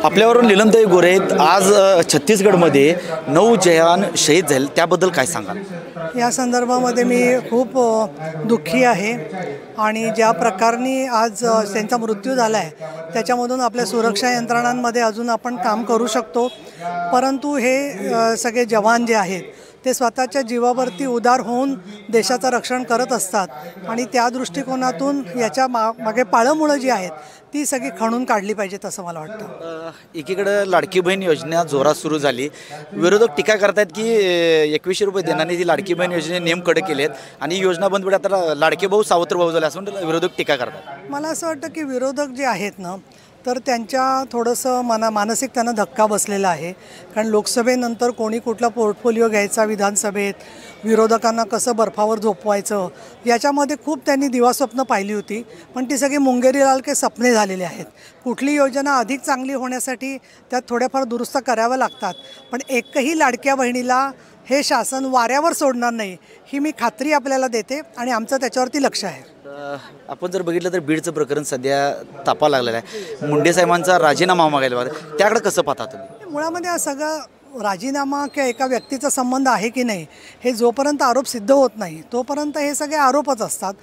आपल्यावरून लीलमताई गोरे आहेत। आज छत्तीसगडमध्ये 9 जवान शहीद झाले, त्याबद्दल काय सांगाल? या संदर्भामध्ये मी खूप दुःखी आहे आणि ज्या प्रकारे आज त्यांचा मृत्यू झाला आहे त्याच्यामधून आपल्या सुरक्षा यंत्रणांमध्ये अजून आपण काम करू शकतो, परंतु हे सगळे जवान जे आहेत ते स्वतःच्या जीवावरती उदार होऊन देशाचं रक्षण करत असतात आणि त्या दृष्टिकोनातून याच्या मागे पाळंमुळं जी आहेत ती सगळी खणून काढली पाहिजेत असं मला वाटतं। एकीकडे लाडकी बहीण योजना जोरात सुरू झाली, विरोधक टीका करतात की 2100 रुपये देण्याने ती लाडकी बहीण योजने नियम कडक केले आहेत आणि योजना बंद पडली, आता लाडके भाऊ सावत्र भाऊ झाले असं विरोधक टीका करतात। मला असं वाटतं की विरोधक जे आहेत ना तर त्यांच्या थोडंसं मानसिक त्यांना धक्का बसलेला आहे, कारण लोकसभेनंतर कोणी कुठला पोर्टफोलिओ घ्यायचा विधानसभेत, विरोधकांना कसं बर्फावर झोपवायचं याच्यामध्ये खूप त्यांनी दिवास्वप्न पाहिली होती, पण ती सगळी मुंगेरी लाल के सपने झालेले आहेत। कुठली योजना अधिक चांगली होण्यासाठी त्यात थोड्याफार दुरुस्त कराव्या लागतात, पण एकही लाडक्या बहिणीला हे शासन वाऱ्यावर सोडणार नाही ही मी खात्री आपल्याला देते आणि आमचं त्याच्यावरती लक्ष आहे। आपण जर बघितलं तर बीडचं प्रकरण सध्या तापा लागलेलं आहे, मुंडे साहेबांचा राजीनामा मागायला त्याकडे कसं पाहता तुम्ही? मुळामध्ये हा सगळा राजीनामा किंवा एका व्यक्तीचा संबंध आहे की नाही हे जोपर्यंत आरोप सिद्ध होत नाही तोपर्यंत हे सगळे आरोपच असतात।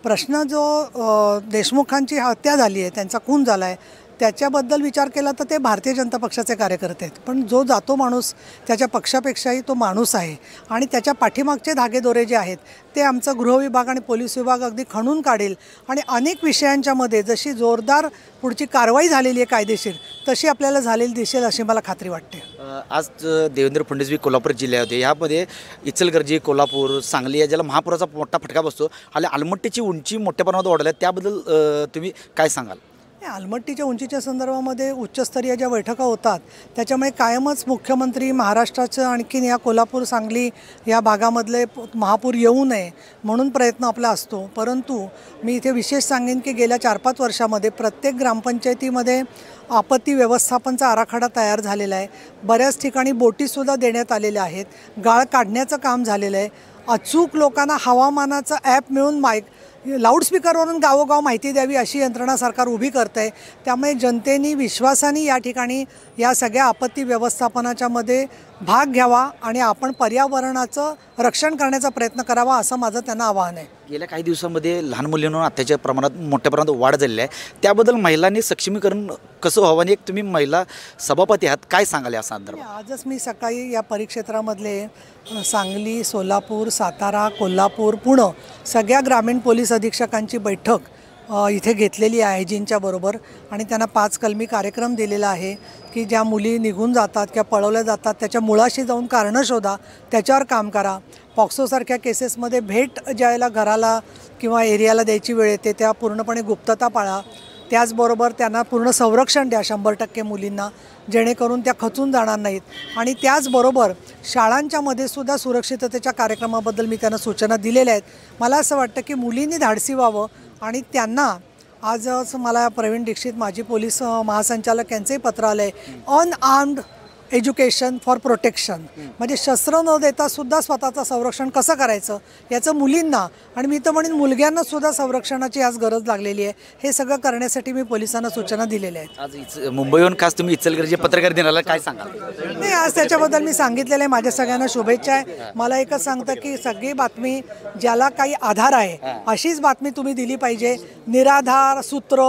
प्रश्न जो देशमुखांची हत्या झाली आहे, त्यांचा खून झाला आहे, त्याच्याबद्दल विचार केला तर ते भारतीय जनता पक्षाचे कार्यकर्ते आहेत, पण जो जातो माणूस त्याच्या पक्षापेक्षाही तो माणूस आहे आणि त्याच्या पाठीमागचे धागेदोरे जे आहेत ते आमचा गृहविभाग आणि पोलीस विभाग अगदी खणून काढेल आणि अनेक विषयांच्यामध्ये जशी जोरदार पुढची कारवाई झालेली आहे कायदेशीर तशी आपल्याला झालेली दिसेल अशी मला खात्री वाटते। आज देवेंद्र फडणवीस कोल्हापूर जिल्ह्यात होते, ह्यामध्ये इचलकरंजी, कोल्हापूर, सांगली या ज्याला महापुराचा मोठा फटका बसतो आणि आलमट्टीची उंची मोठ्या प्रमाणात वाढली आहे, त्याबद्दल तुम्ही काय सांगाल? आलमट्टीच्या उंचीच्या संदर्भामध्ये उच्चस्तरीय ज्या बैठका होतात त्याच्यामुळे कायमच मुख्यमंत्री महाराष्ट्राचं आणखीन या कोल्हापूर सांगली या भागामधले महापूर येऊ नये म्हणून प्रयत्न आपला असतो, परंतु मी इथे विशेष सांगेन की गेल्या 4-5 वर्षामध्ये प्रत्येक ग्रामपंचायतीमध्ये आपत्ती व्यवस्थापनचा आराखडा तयार झालेला आहे, बऱ्याच ठिकाणी बोटीसुद्धा देण्यात आलेल्या आहेत, गाळ काढण्याचं काम झालेलं आहे, अचूक लोकांना हवामानाचं ॲप मिळून लाऊडस्पीकरवरून गावोगाव माहिती द्यावी अशी यंत्रणा सरकार उभी करतं आहे, त्यामुळे जनतेने विश्वासाने या ठिकाणी या सगळ्या आपत्ती व्यवस्थापनाच्या मध्ये भाग घ्यावा आणि आपण पर्यावरणाचं रक्षण करण्याचा प्रयत्न करावा असं माझं त्यांना आवाहन आहे। गेल्या काही दिवसांमध्ये लहान मुलींवर अत्याचार प्रमाणात मोठ्या प्रमाणात वाढ झालेली आहे, त्याबद्दल महिलांनी सक्षमीकरण कसं व्हावं आणि एक तुम्ही महिला सभापती आहात, काय सांगाल या संदर्भात? आजच मी सकाळी या परिक्षेत्रामधले सांगली, सोलापूर, सातारा, कोल्हापूर, पुणे सगळ्या ग्रामीण पोलीस अधीक्षकांची बैठक इथे घेतलेली आहे आयजींच्या बरोबर आणि त्यांना 5 कलमी कार्यक्रम दिलेला आहे की ज्या मुली निघून जातात किंवा पळवल्या जातात त्याच्या मुळाशी जाऊन कारणं शोधा, त्याच्यावर काम करा। पॉक्सोसारख्या केसेसमध्ये भेट ज्यावेळेला घराला किंवा एरियाला द्यायची वेळ येते त्या पूर्णपणे गुप्तता पाळा, त्याचबरोबर त्यांना पूर्ण संरक्षण द्या 100% मुलींना, जेणेकरून त्या खचून जाणार नाहीत आणि त्याचबरोबर शाळांच्यामध्ये सुद्धा सुरक्षिततेच्या कार्यक्रमाबद्दल मी त्यांना सूचना दिलेल्या आहेत। मला असं वाटतं की मुलींनी धाडसी व्हावं आणि त्यांना आजच मला प्रवीण दीक्षित माजी पोलीस महासंचालक यांचंही पत्र आलं आहे, अनआर्म्ड एज्युकेशन फॉर प्रोटेक्शन, म्हणजे शस्त्र न देता सुद्धा स्वतःचं संरक्षण कसं करायचं याचं मुलींना आणि मी तर म्हणेन मुलग्यांना सुद्धा संरक्षणाची आज गरज लागलेली आहे, हे सगळं करण्यासाठी मी पोलिसांना सूचना दिलेल्या आहेत। आज मुंबईहून खास तुम्ही इचलकरंजी पत्रकार दिनाला काय सांगाल? नाही, आज त्याच्याबद्दल मी सांगितलेलं आहे, माझ्या सगळ्यांना शुभेच्छा आहे। मला एकच सांगतं की सगळी बातमी ज्याला काही आधार आहे अशीच बातमी तुम्ही दिली पाहिजे, निराधार सूत्र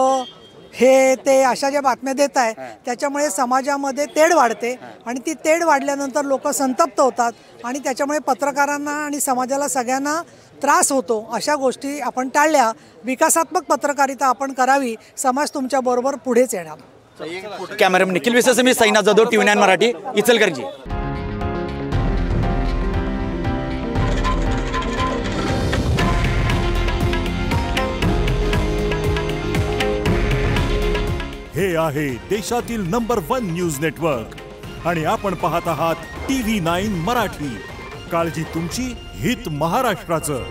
हे ते अशा ज्या बातम्या देत आहे त्याच्यामुळे समाजामध्ये तेढ वाढते आणि ती तेढ वाढल्यानंतर लोक संतप्त होतात आणि त्याच्यामुळे पत्रकारांना आणि समाजाला सगळ्यांना त्रास होतो। अशा गोष्टी आपण टाळल्या, विकासात्मक पत्रकारिता आपण करावी, समाज तुमच्याबरोबर पुढेच येणार। कॅमेरामॅन निखिल विसेस, मी साईनाथ जाधव, TV9 मराठी, इचलकरंजी। हे आहे देशातील नंबर 1 न्यूज नेटवर्क आणि आपण पाहत आहात TV9 मराठी। काळजी तुमची, हित महाराष्ट्राचं।